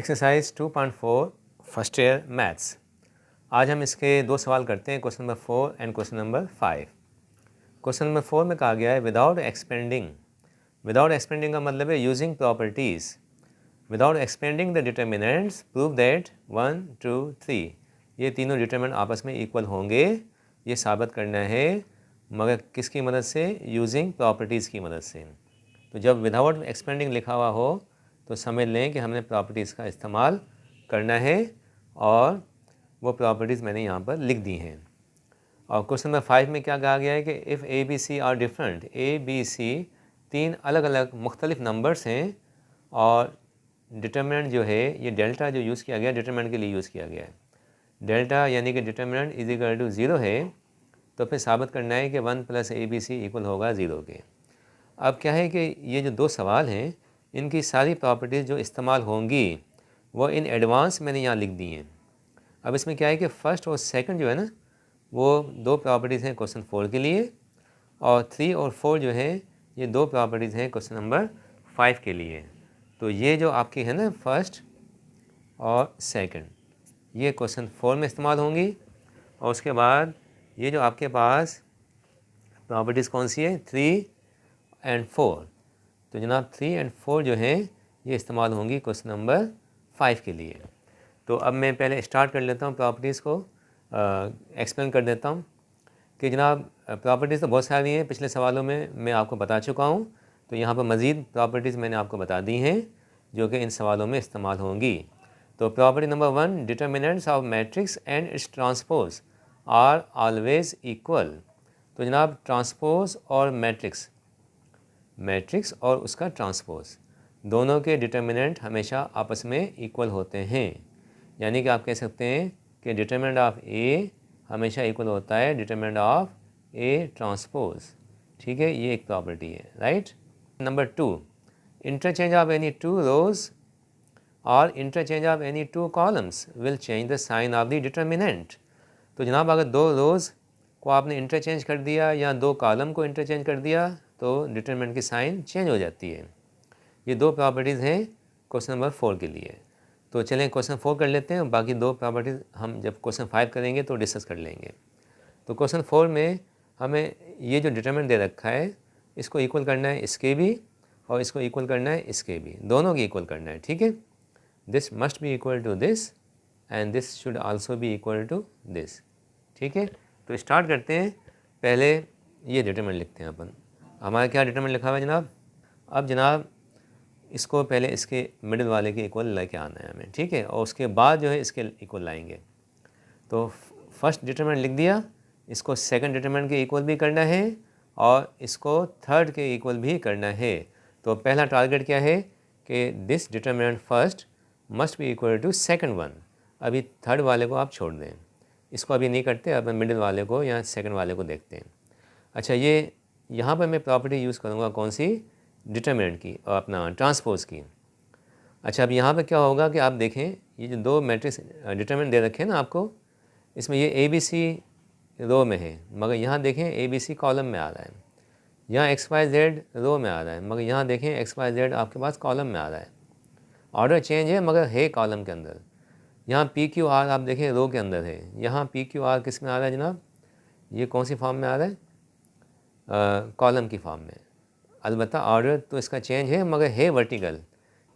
Exercise 2.4 first year maths. आज हम इसके दो सवाल करते हैं, question number 4 and question number 5। Question number 4 में कहा गया है विदाउट एक्सपेंडिंग। विदाउट एक्सपेंडिंग का मतलब है using properties. Without expanding the determinants prove that 1, 2, 3 ये तीनों डिटर्मिनेंट आपस में इक्वल होंगे, ये साबित करना है, मगर किसकी मदद से? यूजिंग प्रॉपर्टीज़ की मदद से। तो जब विदाउट एक्सपेंडिंग लिखा हुआ हो तो समझ लें कि हमने प्रॉपर्टीज़ का इस्तेमाल करना है, और वो प्रॉपर्टीज़ मैंने यहाँ पर लिख दी हैं। और क्वेश्चन नंबर 5 में क्या कहा गया है कि if A B C are different, A B C तीन अलग अलग मुख्तलिफ नंबर्स हैं, और डिटर्मिनेंट जो है ये डेल्टा जो यूज़ किया गया डिटर्मिनेंट के लिए यूज़ किया गया है। डेल्टा यानी कि डिटर्मिनेंट इज इक्वल टू 0 है, तो फिर साबित करना है कि 1 + ए बी सी इक्वल होगा 0 के। अब क्या है कि ये जो दो सवाल हैं इनकी सारी प्रॉपर्टीज़ जो इस्तेमाल होंगी वो इन एडवांस मैंने यहाँ लिख दी हैं। अब इसमें क्या है कि फ़र्स्ट और सेकंड जो है ना, वो दो प्रॉपर्टीज़ हैं क्वेश्चन 4 के लिए, और 3 और 4 जो है ये दो प्रॉपर्टीज़ हैं क्वेश्चन नंबर 5 के लिए। तो ये जो आपकी है ना फर्स्ट और सेकंड, ये क्वेश्चन 4 में इस्तेमाल होंगी। और उसके बाद ये जो आपके पास प्रॉपर्टीज़ कौन सी है? 3 एंड 4। तो जनाब 3 एंड 4 जो है ये इस्तेमाल होंगी क्वेश्चन नंबर 5 के लिए। तो अब मैं पहले स्टार्ट कर लेता हूँ, प्रॉपर्टीज़ को एक्सप्लेन कर देता हूँ कि जनाब प्रॉपर्टीज़ तो बहुत सारी हैं, पिछले सवालों में मैं आपको बता चुका हूँ। तो यहाँ पर मज़ीद प्रॉपर्टीज़ मैंने आपको बता दी हैं जो कि इन सवालों में इस्तेमाल होंगी। तो property number 1, determinants of matrix and its transpose are always equal. तो जनाब ट्रांसपोज और मैट्रिक्स और उसका ट्रांसपोज दोनों के डिटर्मिनेंट हमेशा आपस में इक्वल होते हैं। यानी कि आप कह सकते हैं कि डिटर्मिनेंट ऑफ ए हमेशा इक्वल होता है डिटर्मिनेंट ऑफ ए ट्रांसपोज। ठीक है, ये एक प्रॉपर्टी है, right. Number 2, interchange of any two rows और interchange of any two columns will change the sign of the determinant. तो जनाब अगर दो रोज़ को आपने इंटरचेंज कर दिया या दो कॉलम को इंटरचेंज कर दिया तो डिटर्मिनेंट की साइन चेंज हो जाती है। ये दो प्रॉपर्टीज़ हैं क्वेश्चन नंबर 4 के लिए। तो चलें क्वेश्चन 4 कर लेते हैं, बाकी दो प्रॉपर्टीज़ हम जब क्वेश्चन 5 करेंगे तो डिस्कस कर लेंगे। तो क्वेश्चन 4 में हमें ये जो डिटर्मिनेंट दे रखा है इसको इक्वल करना है इसके भी, और इसको इक्वल करना है इसके भी, दोनों की इक्वल करना है। ठीक है, this must be equal to this and this should also be equal to this. ठीक है, तो स्टार्ट करते हैं। पहले ये डिटरमिनेंट लिखते हैं अपन। हमारा क्या डिटरमिनेंट लिखा हुआ है जनाब? अब जनाब इसको पहले इसके मिडिल वाले के इक्वल लेके आना है हमें, ठीक है, और उसके बाद जो है इसके इक्वल लाएंगे। तो फर्स्ट डिटरमिनेंट लिख दिया, इसको सेकंड डिटरमिनेंट के इक्वल भी करना है और इसको थर्ड के इक्वल भी करना है। तो पहला टारगेट क्या है कि this determinant first must be equal to second one. अभी थर्ड वाले को आप छोड़ दें, इसको अभी नहीं करते, अब मिडिल वाले को या सेकंड वाले को देखते हैं। अच्छा, ये यहाँ पर मैं प्रॉपर्टी यूज़ करूँगा कौन सी? डिटरमिनेंट की और अपना ट्रांसपोज की। अच्छा, अब यहाँ पे क्या होगा कि आप देखें ये जो दो मैट्रिक्स डिटरमिनेंट दे रखे हैं ना आपको, इसमें ये ए बी सी रो में है, मगर यहाँ देखें ए बी सी कॉलम में आ रहा है। यहाँ एक्स वाई जेड रो में आ रहा है, मगर यहाँ देखें एक्स वाई जेड आपके पास कॉलम में आ रहा है। ऑर्डर चेंज है मगर है कॉलम के अंदर। यहाँ पी क्यू आर आप देखें रो के अंदर है, यहाँ पी क्यू आर किस में आ रहा है जनाब? ये कौन सी फॉर्म में आ रहा है? कॉलम की फॉर्म में। अलबत्ता ऑर्डर तो इसका चेंज है मगर है वर्टिकल।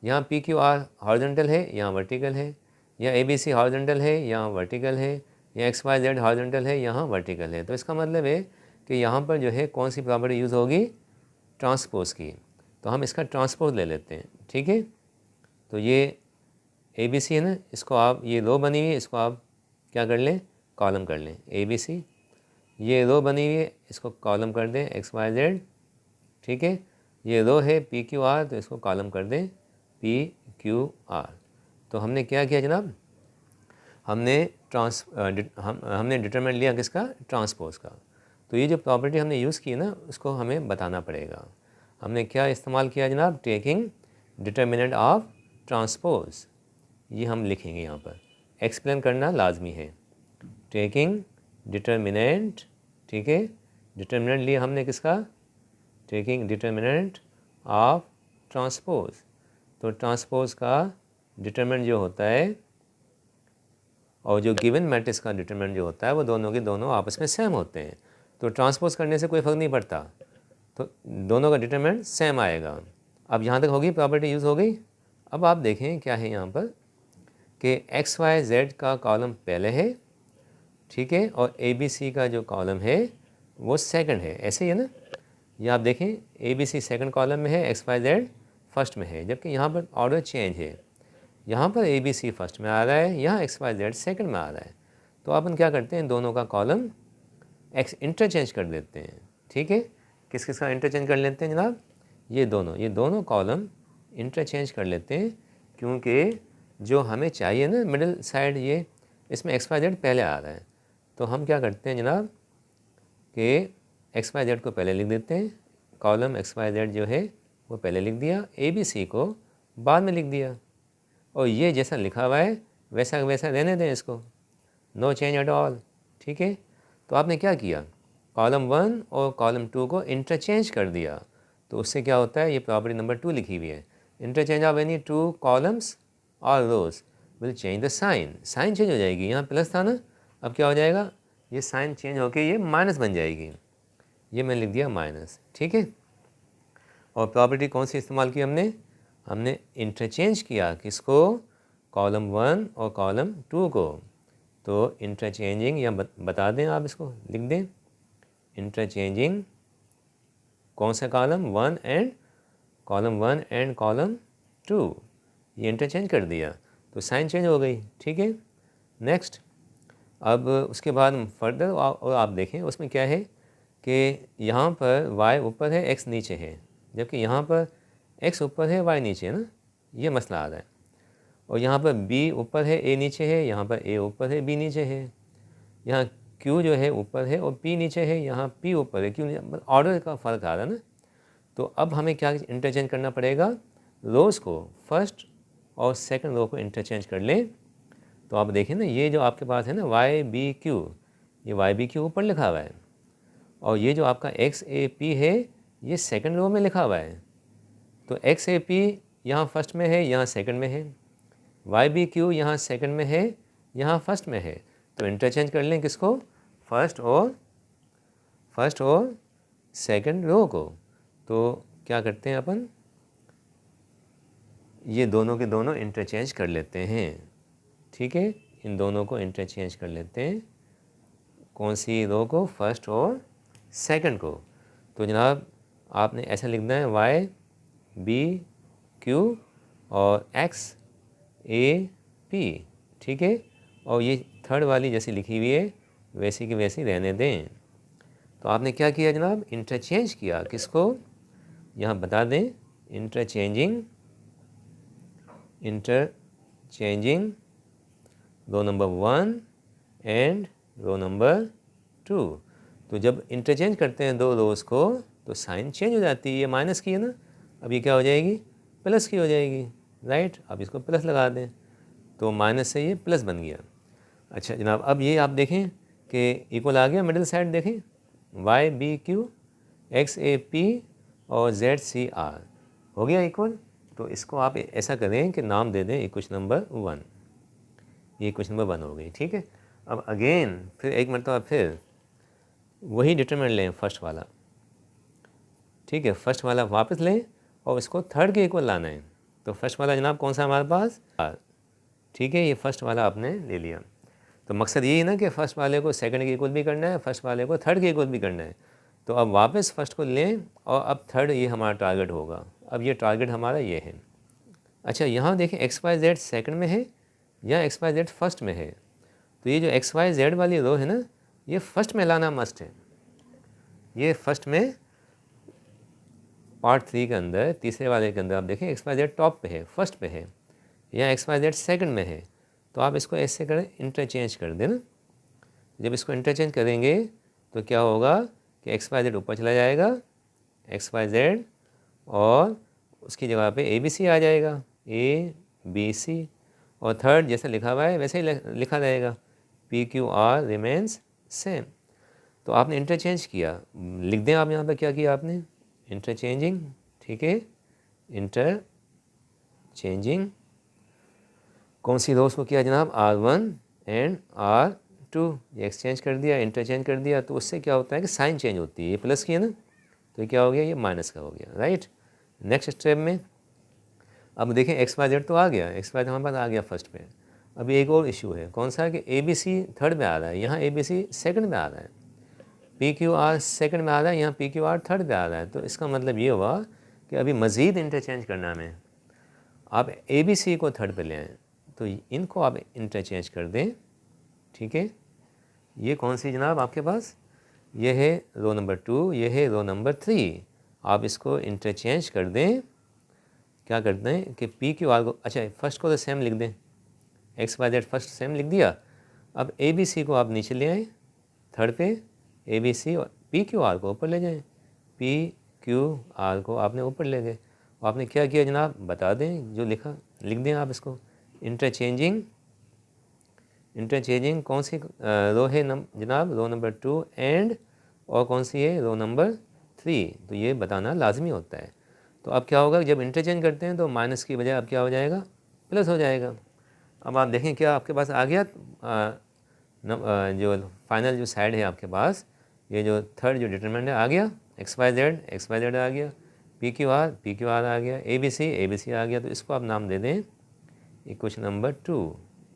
यहाँ पी क्यू आर हॉरिजॉन्टल है, यहाँ वर्टिकल है। यहाँ ए बी सी हॉरिजॉन्टल है, यहाँ वर्टिकल है। यहाँ एक्स वाई जेड हॉरिजॉन्टल है, यहाँ वर्टिकल है। तो इसका मतलब है कि यहाँ पर जो है कौन सी प्रॉपर्टी यूज़ होगी? ट्रांसपोज की। तो हम इसका ट्रांसपोज ले लेते हैं। ठीक है, तो ये ए बी सी है ना, इसको आप ये रो बनी हुई है, इसको आप क्या कर लें? कॉलम कर लें। ए बी सी ये रो बनी हुई है, इसको कॉलम कर दें एक्स वाई जेड। ठीक है, ये रो है पी क्यू आर, तो इसको कॉलम कर दें पी क्यू आर। तो हमने क्या किया जनाब? हमने हमने डिटरमिनेंट लिया किसका? ट्रांसपोज का। तो ये जो प्रॉपर्टी हमने यूज़ की है ना, उसको हमें बताना पड़ेगा। हमने क्या इस्तेमाल किया जनाब? Taking determinant of transpose. ये हम लिखेंगे यहाँ पर, एक्सप्लेन करना लाजमी है। टेकिंग डिटरमिनेंट, ठीक है, डिटरमिनेंट लिया हमने किसका? Taking determinant of transpose. तो ट्रांसपोज का डिटरमिनेंट जो होता है और जो गिवन मैट्रिक्स का डिटरमिनेंट जो होता है वो दोनों के दोनों आपस में सेम होते हैं, तो ट्रांसपोज करने से कोई फ़र्क नहीं पड़ता, तो दोनों का डिटरमिनेंट सेम आएगा। अब यहाँ तक होगी, प्रॉपर्टी यूज़ हो गई। अब आप देखें क्या है यहाँ पर कि एक्स वाई जेड का कॉलम पहले है, ठीक है, और ए बी सी का जो कॉलम है वो सेकंड है, ऐसे ही है ना। ये आप देखें A B C second column में है, एक्स वाई जेड फर्स्ट में है, जबकि यहाँ पर ऑर्डर चेंज है, यहाँ पर ए बी सी फर्स्ट में आ रहा है, यहाँ एक्स वाई जेड सेकंड में आ रहा है। तो अपन क्या करते हैं, दोनों का कॉलम एक्स इंटरचेंज कर लेते हैं, ठीक है। किस किस का इंटरचेंज कर लेते हैं जनाब, ये दोनों कॉलम इंटरचेंज कर लेते हैं, क्योंकि जो हमें चाहिए ना मिडिल साइड, ये इसमें एक्स वाई जेड पहले आ रहा है, तो हम क्या करते हैं जनाब कि एक्स वाई जेड को पहले लिख देते हैं, कॉलम एक्स वाई जेड जो है वो पहले लिख दिया, ए बी सी को बाद में लिख दिया, और ये जैसा लिखा हुआ है वैसा वैसा रहने दें इसको, नो चेंज एट ऑल, ठीक है। तो आपने क्या किया, कॉलम 1 और कॉलम 2 को इंटरचेंज कर दिया, तो उससे क्या होता है, ये प्रॉपर्टी नंबर 2 लिखी हुई है, interchange of any two columns और rows will change the sign, sign change हो जाएगी, यहाँ प्लस था ना, अब क्या हो जाएगा, ये साइन चेंज होकर ये माइनस बन जाएगी, ये मैंने लिख दिया माइनस, ठीक है। और प्रॉपर्टी कौन सी इस्तेमाल की हमने इंटरचेंज किया, किसको, कॉलम 1 और कॉलम 2 को, तो इंटरचेंजिंग, या बता दें आप इसको लिख दें, इंटरचेंजिंग कौन सा कॉलम 1 एंड कॉलम 2, ये इंटरचेंज कर दिया तो साइन चेंज हो गई, ठीक है। नेक्स्ट, अब उसके बाद फर्दर और आप देखें उसमें क्या है कि यहाँ पर y ऊपर है, x नीचे है, जबकि यहाँ पर x ऊपर है, y नीचे है ना, ये मसला आ रहा है। और यहाँ पर b ऊपर है, a नीचे है, यहाँ पर a ऊपर है, b नीचे है, यहाँ q जो है ऊपर है और p नीचे है, यहाँ p ऊपर है, q नीचे, ऑर्डर का फ़र्क आ रहा है ना। तो अब हमें क्या इंटरचेंज करना पड़ेगा, रोज़ को फर्स्ट और सेकंड रो को इंटरचेंज कर लें। तो आप देखें ना, ये जो आपके पास है ना वाई बी क्यू, ये वाई बी क्यू ऊपर लिखा हुआ है, और ये जो आपका एक्स ए पी है ये सेकंड रो में लिखा हुआ है, तो एक्स ए पी यहाँ फर्स्ट में है, यहाँ सेकंड में है, वाई बी क्यू यहाँ सेकंड में है, यहाँ फर्स्ट में है, तो इंटरचेंज कर लें किसको, फर्स्ट और सेकंड रो को। तो क्या करते हैं अपन, ये दोनों के दोनों इंटरचेंज कर लेते हैं, ठीक है, इन दोनों को इंटरचेंज कर लेते हैं, कौन सी रो को, फर्स्ट और सेकंड को। तो जनाब आपने ऐसा लिखना है वाई बी क्यू और एक्स ए पी, ठीक है, और ये थर्ड वाली जैसी लिखी हुई है वैसी की वैसी रहने दें। तो आपने क्या किया जनाब, इंटरचेंज किया, किसको, यहाँ बता दें, interchanging row number 1 and row number 2। तो जब इंटरचेंज करते हैं दो रोज़ को तो साइन चेंज हो जाती है, ये माइनस की है ना, अब ये क्या हो जाएगी, प्लस की हो जाएगी, राइट। अब इसको प्लस लगा दें तो माइनस से ये प्लस बन गया। अच्छा जनाब, अब ये आप देखें कि इक्वल आ गया, मिडिल साइड देखें, Y B Q X A P और जेड सी आर हो गया इक्वल। तो इसको आप ऐसा करें कि नाम दे दें इक्वेशन नंबर 1, ये इक्वेशन नंबर 1 हो गई, ठीक है। अब अगेन फिर एक मरतबा फिर वही डिटरमिनेंट लें फर्स्ट वाला, ठीक है, फर्स्ट वाला वापस लें और इसको थर्ड के इक्वल लाना है। तो फर्स्ट वाला जनाब कौन सा हमारे पास, ठीक है, ये फर्स्ट वाला आपने ले लिया। तो मकसद यही है ना कि फ़र्स्ट वाले को सेकंड के इक्वल भी करना है, फर्स्ट वाले को थर्ड के इक्वल भी करना है। तो अब वापस फर्स्ट को लें और अब थर्ड ये हमारा टारगेट होगा। अब ये टारगेट हमारा ये है। अच्छा यहाँ देखें एक्स वाई जेड सेकंड में है या एक्स वाई जेड फर्स्ट में है, तो ये जो एक्स वाई जेड वाली रो है ना, ये फर्स्ट में लाना मस्ट है। ये फर्स्ट में पार्ट 3 के अंदर, तीसरे वाले के अंदर आप देखें एक्स वाई जेड टॉप पे है, फर्स्ट पे है, या एक्स वाई जेड सेकंड में है, तो आप इसको ऐसे करें, इंटरचेंज कर दें ना। जब इसको इंटरचेंज करेंगे तो क्या होगा कि एक्स वाई जेड ऊपर चला जाएगा, एक्स वाई जेड, और उसकी जगह पे ए बी सी आ जाएगा, ए बी सी, और थर्ड जैसा लिखा हुआ है वैसे ही लिखा रहेगा, P Q R remains same. तो आपने इंटरचेंज किया, लिख दें आप यहाँ पर क्या किया आपने, इंटरचेंजिंग, ठीक है, इंटरचेंजिंग कौन सी रोज को किया जनाब, R1 एंड R2, ये एक्सचेंज कर दिया, इंटरचेंज कर दिया, तो उससे क्या होता है कि साइन चेंज होती है, ये प्लस की है ना, तो ये क्या हो गया, ये माइनस का हो गया, राइट। नेक्स्ट स्टेप में अब देखें एक्स वाई जेड तो आ गया, एक्स वाई हमारे पास आ गया फर्स्ट पे। अभी एक और इशू है, कौन सा है कि ए बी सी थर्ड में आ रहा है, यहाँ ए बी सी सेकेंड में आ रहा है, पी क्यू आर सेकेंड में आ रहा है, यहाँ पी क्यू आर थर्ड पे आ रहा है। तो इसका मतलब ये हुआ कि अभी मज़ीद इंटरचेंज करना हमें, आप ए बी सी को थर्ड पे ले आएँ, तो इनको आप इंटरचेंज कर दें, ठीक है। ये कौन सी जनाब आपके पास, ये है रो नंबर 2, ये है रो नंबर 3, आप इसको इंटरचेंज कर दें। क्या करते हैं कि पी क्यू आर को, अच्छा फर्स्ट को तो सेम लिख दें, X Y Z first same लिख दिया। अब ए बी सी को आप नीचे ले आए थर्ड पे, ए बी सी, और पी क्यू आर को ऊपर ले जाएं, पी क्यू आर को आपने ऊपर ले गए। आपने क्या किया जनाब, बता दें, जो लिखा लिख दें आप इसको। इंटरचेंजिंग कौन सी रो है जनाब, रो नंबर 2 एंड, और कौन सी है, रो नंबर 3, तो ये बताना लाजमी होता है। तो अब क्या होगा, जब इंटरचेंज करते हैं तो माइनस की बजाय अब क्या हो जाएगा, प्लस हो जाएगा। अब आप देखें क्या आपके पास आ गया, जो फाइनल जो साइड है आपके पास, ये जो थर्ड जो डिटरमिनेंट है आ गया, एक्स वाई जेड आ गया, पी क्यू आर आ गया, ए बी सी आ गया। तो इसको आप नाम दे दें इक्वेशन नंबर 2,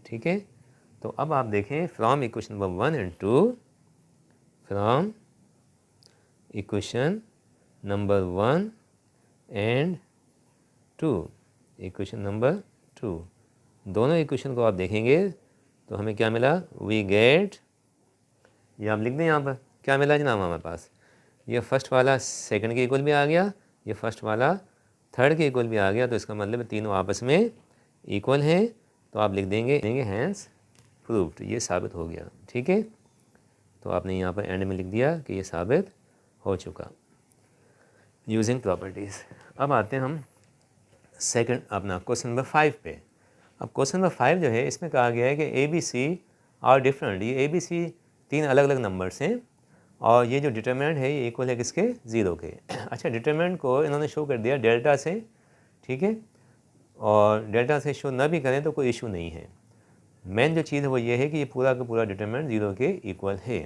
ठीक है। तो अब आप देखें from equation number 1 and 2, from equation number 1 and 2, equation number 2, दोनों इक्वेशन को आप देखेंगे तो हमें क्या मिला, वी गेट, ये आप लिख दें यहाँ पर क्या मिला जनाब हमारे पास, ये फर्स्ट वाला सेकंड के इक्वल भी आ गया, ये फर्स्ट वाला थर्ड के इक्वल भी आ गया। तो इसका मतलब तीनों आपस में इक्वल हैं, तो आप लिख देंगे हैंस प्रूव्ड, ये साबित हो गया, ठीक है। तो आपने यहाँ पर एंड में लिख दिया कि ये साबित हो चुका यूजिंग प्रॉपर्टीज़। अब आते हैं हम सेकंड अपना क्वेश्चन नंबर 5 पे। अब क्वेश्चन नंबर 5 जो है, इसमें कहा गया है कि A B C are different, ये ए बी सी तीन अलग अलग नंबर्स हैं, और ये जो डिटरमिनेंट है ये इक्वल है किसके, 0 के। अच्छा, डिटरमिनेंट को इन्होंने शो कर दिया डेल्टा से, ठीक है, और डेल्टा से शो ना भी करें तो कोई इशू नहीं है। मेन जो चीज़ है वो ये है कि ये पूरा का पूरा डिटरमिनेंट 0 के इक्वल है।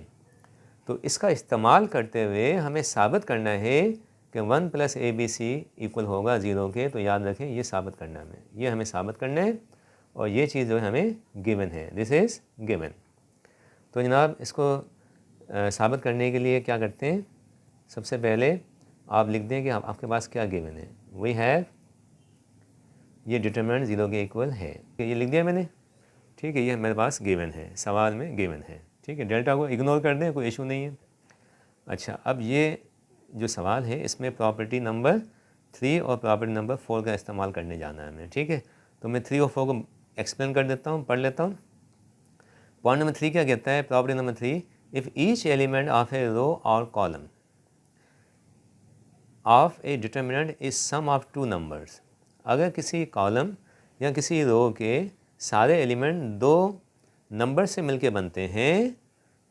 तो इसका इस्तेमाल करते हुए हमें साबित करना है कि 1 + ABC इक्वल होगा 0 के। तो याद रखें, ये साबित करना है, ये हमें साबित करना है, और ये चीज़ जो है हमें गिवन है, दिस इज़ गिवन। तो जनाब इसको साबित करने के लिए क्या करते हैं, सबसे पहले आप लिख दें कि आपके पास क्या गिवन है। वी हैव, ये डिटरमिनेंट 0 के इक्वल है, ये लिख दिया मैंने, ठीक है, ये मेरे पास गिवन है, सवाल में गिवन है, ठीक है। डेल्टा को इग्नोर कर दें, कोई इशू नहीं है। अच्छा, अब ये जो सवाल है इसमें प्रॉपर्टी नंबर 3 और प्रॉपर्टी नंबर 4 का इस्तेमाल करने जाना है हमें, ठीक है। तो मैं 3 और 4 को एक्सप्लेन कर देता हूँ, पढ़ लेता हूँ। पॉइंट नंबर 3 क्या कहता है, property number 3, if each element of a row और column of a determinant is sum of 2 numbers, अगर किसी कॉलम या किसी रो के सारे एलिमेंट 2 नंबर से मिलके बनते हैं,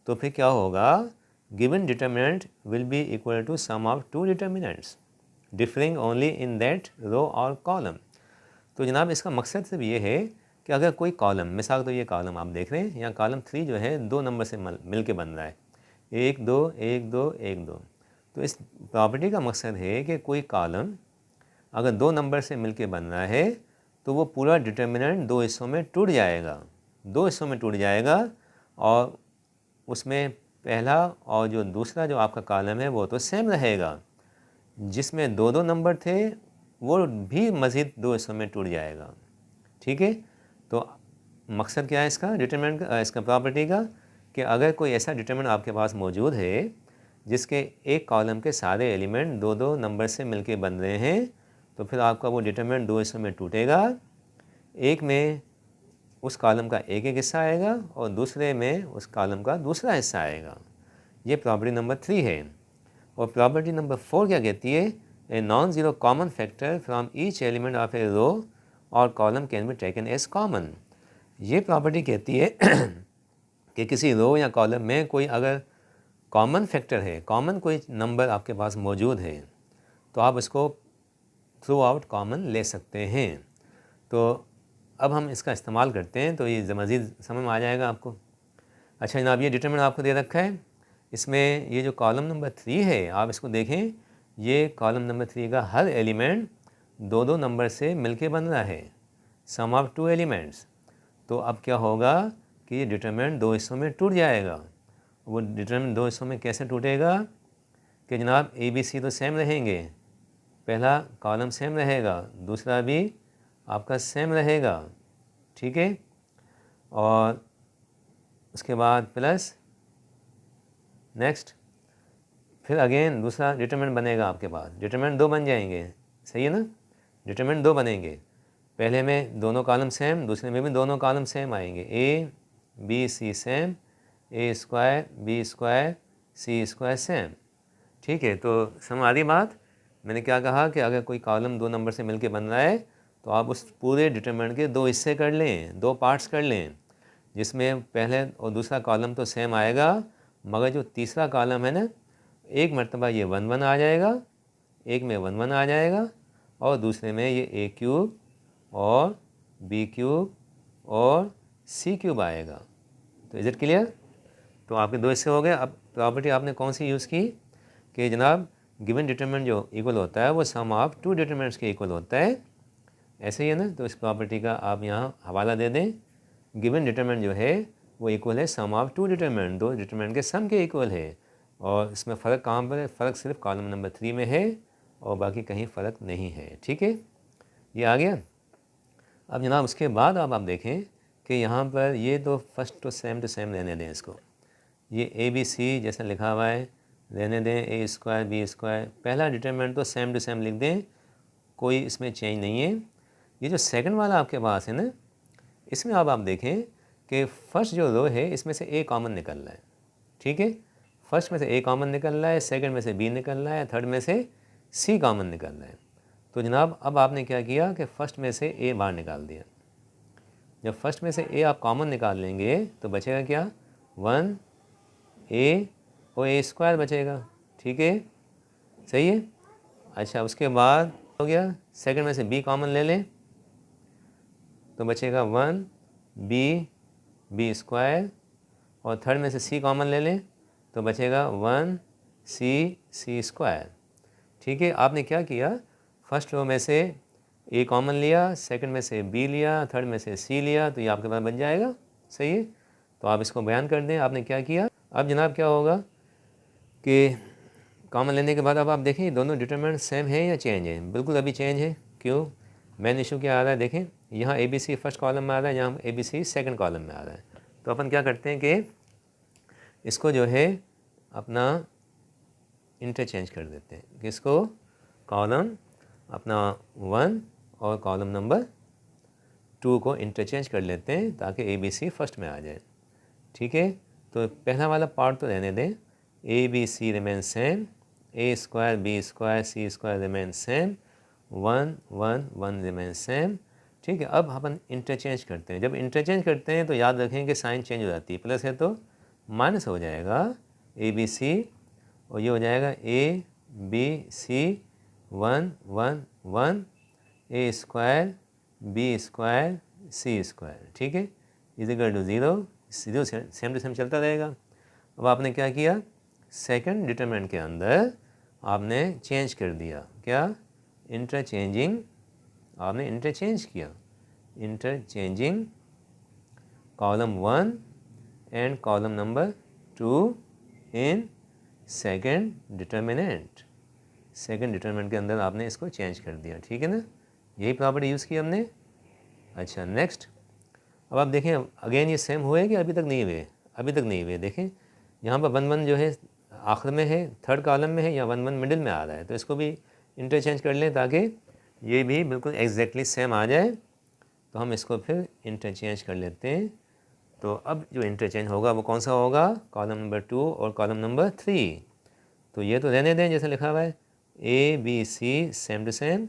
तो फिर क्या होगा, given determinant will be equal to sum of 2 determinants differing only in that row और कॉलम। तो जनाब इसका मकसद सिर्फ ये है कि अगर कोई कॉलम, मिसाल तो ये कॉलम आप देख रहे हैं, यहाँ कॉलम 3 जो है 2 नंबर से मिल के बन रहा है, 1 2 1 2 1 2। तो इस प्रॉपर्टी का मकसद है कि कोई कॉलम अगर 2 नंबर से मिल के बन रहा है तो वो पूरा डिटरमिनेंट 2 हिस्सों में टूट जाएगा, 2 हिस्सों में टूट जाएगा, और उसमें पहला और जो दूसरा जो आपका कॉलम है वो तो सेम रहेगा, जिसमें 2 नंबर थे वो भी मज़ीद 2 हिस्सों में टूट जाएगा, ठीक है। तो मकसद क्या है इसका डिटरमिनेंट का, इसका प्रॉपर्टी का, कि अगर कोई ऐसा डिटरमिनेंट आपके पास मौजूद है जिसके एक कॉलम के सारे एलिमेंट 2 नंबर से मिलके बन रहे हैं, तो फिर आपका वो डिटरमिनेंट 2 हिस्सों में टूटेगा, एक में उस कॉलम का एक हिस्सा आएगा और दूसरे में उस कॉलम का दूसरा हिस्सा आएगा। ये प्रॉपर्टी नंबर 3 है। और प्रॉपर्टी नंबर 4 क्या कहती है, a non zero common factor from each element of a row और column can be taken as common. ये प्रॉपर्टी कहती है कि किसी रो या कॉलम में कोई अगर कॉमन फैक्टर है, कॉमन कोई नंबर आपके पास मौजूद है, तो आप इसको थ्रू आउट कॉमन ले सकते हैं। तो अब हम इसका इस्तेमाल करते हैं तो ये मज़ीद समझ में आ जाएगा आपको। अच्छा जनाब, ये डिटरमिनेंट आपको दे रखा है, इसमें ये जो कॉलम नंबर 3 है आप इसको देखें, ये कॉलम नंबर 3 का हर एलिमेंट दो दो नंबर से मिलके बन रहा है, सम ऑफ टू एलिमेंट्स। तो अब क्या होगा कि ये डिटरमिनेंट दो हिस्सों में टूट जाएगा। वो डिटरमिनेंट दो हिस्सों में कैसे टूटेगा कि जनाब ए बी सी तो सेम रहेंगे, पहला कॉलम सेम रहेगा, दूसरा भी आपका सेम रहेगा, ठीक है। और उसके बाद प्लस नेक्स्ट फिर अगेन दूसरा डिटरमिनेंट बनेगा आपके पास, डिटरमिनेंट दो बन जाएंगे, सही है ना, डिटरमिनेंट दो बनेंगे, पहले में दोनों कॉलम सेम, दूसरे में भी दोनों कॉलम सेम आएंगे, A B C same, A square B square C square same, ठीक है। तो समझ आ रही बात, मैंने क्या कहा कि अगर कोई कॉलम दो नंबर से मिलके बन रहा है तो आप उस पूरे डिटरमिनेंट के दो हिस्से कर लें, दो पार्ट्स कर लें, जिसमें पहले और दूसरा कॉलम तो सेम आएगा, मगर जो तीसरा कॉलम है ना, एक मरतबा ये 1 1 आ जाएगा, एक में 1 1 आ जाएगा, और दूसरे में ये ए क्यूब और बी क्यूब और सी क्यूब आएगा। तो इज इट क्लियर? तो आपके दो हिस्से हो गए। अब प्रॉपर्टी आपने कौन सी यूज़ की कि जनाब गिवन डिटरमिनेंट जो इक्वल होता है वो सम ऑफ टू डिटरमिनेंट्स के इक्वल होता है, ऐसे ही है ना। तो इस प्रॉपर्टी का आप यहाँ हवाला दे दें, गिवन डिटरमिनेंट जो है वो इक्वल है सम ऑफ टू डिटरमिनेंट, दो डिटरमिनेंट के सम के इक्वल है, और इसमें फ़र्क कहाँ पर है, फ़र्क सिर्फ कॉलम नंबर 3 में है और बाकी कहीं फ़र्क नहीं है, ठीक है, ये आ गया। अब जनाब उसके बाद अब आप देखें कि यहाँ पर ये तो फर्स्ट तो सेम रहने दें इसको, ये ए बी सी जैसा लिखा हुआ है रहने दें, ए स्क्वायर बी स्क्वायर, पहला डिटरमिनेंट तो सेम टू सेम लिख दें, कोई इसमें चेंज नहीं है। ये जो सेकंड वाला आपके पास है ना, इसमें अब आप देखें कि फर्स्ट जो रो है इसमें से ए कॉमन निकल रहा है, ठीक है, फर्स्ट में से ए कॉमन निकल रहा है, सेकंड में से बी निकल रहा है, थर्ड में से सी कॉमन निकल रहा है। तो जनाब अब आपने क्या किया कि फ़र्स्ट में से ए बाहर निकाल दिया। जब फर्स्ट में से ए आप कॉमन निकाल लेंगे तो बचेगा क्या, 1 ए और ए स्क्वायर बचेगा, ठीक है, सही है। अच्छा उसके बाद हो गया सेकंड में से बी कॉमन ले लें तो बचेगा 1 बी स्क्वायर, और थर्ड में से सी कॉमन ले लें तो बचेगा 1 सी स्क्वायर, ठीक है। आपने क्या किया, फर्स्ट रो में से ए कॉमन लिया, सेकंड में से बी लिया, थर्ड में से सी लिया, तो ये आपके पास बन जाएगा, सही है। तो आप इसको बयान कर दें आपने क्या किया। अब जनाब क्या होगा कि कॉमन लेने के बाद अब आप देखें दोनों डिटरमिनेंट सेम है या चेंज है, बिल्कुल अभी चेंज है। क्यों, मेन इशू क्या आ रहा है, देखें यहाँ A B C first column में आ रहा है, यहाँ A B C second column में आ रहा है। तो अपन क्या करते हैं कि इसको जो है अपना इंटरचेंज कर देते हैं, किसको, कॉलम अपना 1 और कॉलम नंबर 2 को इंटरचेंज कर लेते हैं ताकि ए बी सी फर्स्ट में आ जाए, ठीक है। तो पहला वाला पार्ट तो रहने दें, A B C remain same, A square B square C square remain same, 1 1 1 remain same, ठीक है। अब अपन इंटरचेंज करते हैं, जब इंटरचेंज करते हैं तो याद रखें कि साइन चेंज हो जाती है, प्लस है तो माइनस हो जाएगा ए बी सी, और ये हो जाएगा A B C 1 1 1 A square B square C square, ठीक है, is equal to 0 same to same चलता रहेगा। अब आपने क्या किया, सेकंड डिटरमिनेंट के अंदर आपने चेंज कर दिया, क्या, इंटरचेंजिंग, आपने इंटरचेंज किया, interchanging column 1 and column number 2 in second determinant, second determinant के अंदर आपने इसको चेंज कर दिया, ठीक है ना, यही प्रॉपर्टी यूज़ की हमने। अच्छा नेक्स्ट, अब आप देखें अगेन ये सेम हुए कि अभी तक नहीं हुए, अभी तक नहीं हुए। देखें यहाँ पर 1 1 जो है आखिर में है, थर्ड कॉलम में है, या 1 1 मिडिल में आ रहा है, तो इसको भी इंटरचेंज कर लें ताकि ये भी बिल्कुल एग्जैक्टली सेम आ जाए। तो हम इसको फिर इंटरचेंज कर लेते हैं। तो अब जो इंटरचेंज होगा वो कौन सा होगा, कॉलम नंबर 2 और कॉलम नंबर 3। तो ये तो रहने दें जैसे लिखा हुआ है, A B C same to same,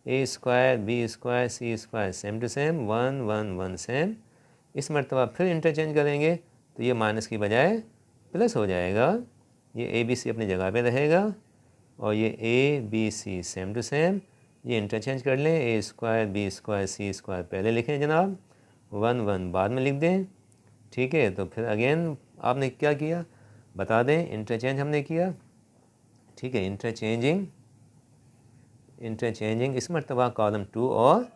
A square B square C square same to same, 1 1 1 same. इस मरतबा फिर इंटरचेंज करेंगे तो ये माइनस की बजाय प्लस हो जाएगा, ये ए बी सी अपनी जगह पे रहेगा, और ये A B C same to same, ये इंटरचेंज कर लें, A square B square C square पहले लिखें जनाब, 1 1 बाद में लिख दें। ठीक है, तो फिर अगेन आपने क्या किया बता दें, इंटरचेंज हमने किया। ठीक है, इंटरचेंजिंग इस मरतबा कॉलम 2 और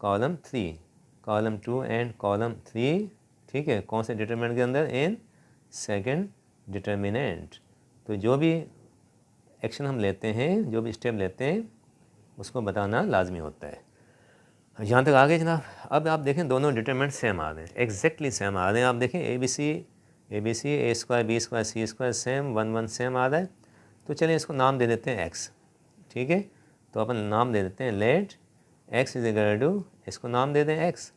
कॉलम 3, कॉलम 2 एंड कॉलम 3। ठीक है, कौन से डिटरमिनेंट के अंदर, इन सेकंड डिटरमिनेंट। तो जो भी एक्शन हम लेते हैं, जो भी स्टेप लेते हैं, उसको बताना लाजमी होता है। यहाँ तक आगे जनाब। अब आप देखें दोनों डिटरमिनेंट सेम आ रहे हैं, एग्जैक्टली सेम आ रहे हैं। आप देखें A B C A square B square C square same 1 1 same आ रहा है। तो चलिए इसको नाम दे देते हैं एक्स। ठीक है, तो अपन नाम दे देते हैं let X is equal to, इसको नाम दे दें एक्स।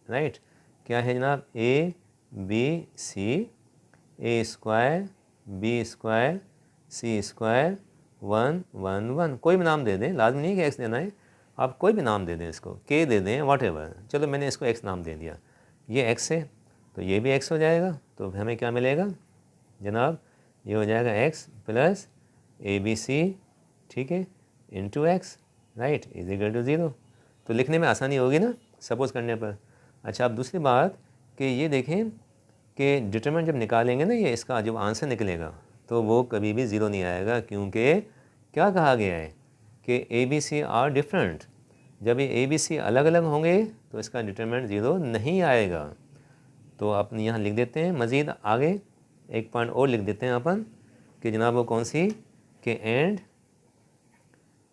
राइट, क्या है जनाब, A B C A square B square C square 1 1 1, कोई भी नाम दे दें, लाजमी नहीं कि एक्स देना है, आप कोई भी नाम दे दें, इसको के दे दें, वॉट एवर। चलो मैंने इसको एक्स नाम दे दिया, ये एक्स है तो ये भी एक्स हो जाएगा। तो हमें क्या मिलेगा जनाब, ये हो जाएगा X plus A B C, ठीक है, into X, right, is equal to 0। तो लिखने में आसानी होगी ना सपोज करने पर। अच्छा, अब दूसरी बात कि ये देखें कि डिटरमिनेंट जब निकालेंगे ना, ये इसका जब आंसर निकलेगा तो वो कभी भी 0 नहीं आएगा, क्योंकि क्या कहा गया है कि A B C are different. जब ये ए बी सी अलग अलग होंगे तो इसका डिटरमिनेंट 0 नहीं आएगा। तो अपन यहाँ लिख देते हैं, मज़ीद आगे एक पॉइंट और लिख देते हैं अपन कि जनाब वो कौन सी, कि and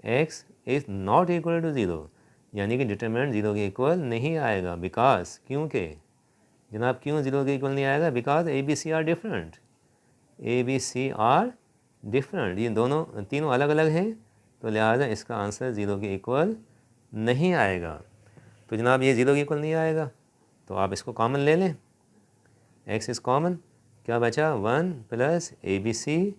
X is not equal to 0, यानी कि डिटरमिनेंट 0 के इक्वल नहीं आएगा। बिकॉज, क्योंकि जनाब क्यों 0 के इक्वल नहीं आएगा, because A B C are different, A B C are different, ये दोनों तीनों अलग अलग हैं, तो लिहाजा इसका आंसर 0 के इक्वल नहीं आएगा। तो जनाब ये 0 के इक्वल नहीं आएगा, तो आप इसको कॉमन ले लें, एक्स इज़ कॉमन, क्या बचा 1 प्लस ए बी सी,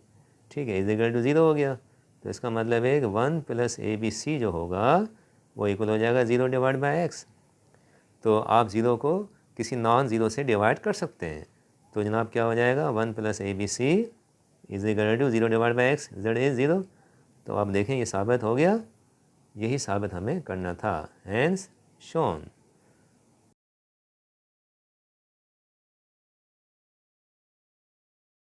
ठीक है, इज इक्वल टू 0 हो गया। तो इसका मतलब है कि 1 प्लस ए बी सी जो होगा वो इक्वल हो जाएगा 0 डिवाइड बाई एक्स। तो आप 0 को किसी नॉन ज़ीरो से डिवाइड कर सकते हैं। तो जनाब क्या हो जाएगा, 1 plus A B C is equal to 0 divide by X, Z is 0। तो आप देखें ये साबित हो गया, यही साबित हमें करना था, हैंस शोन।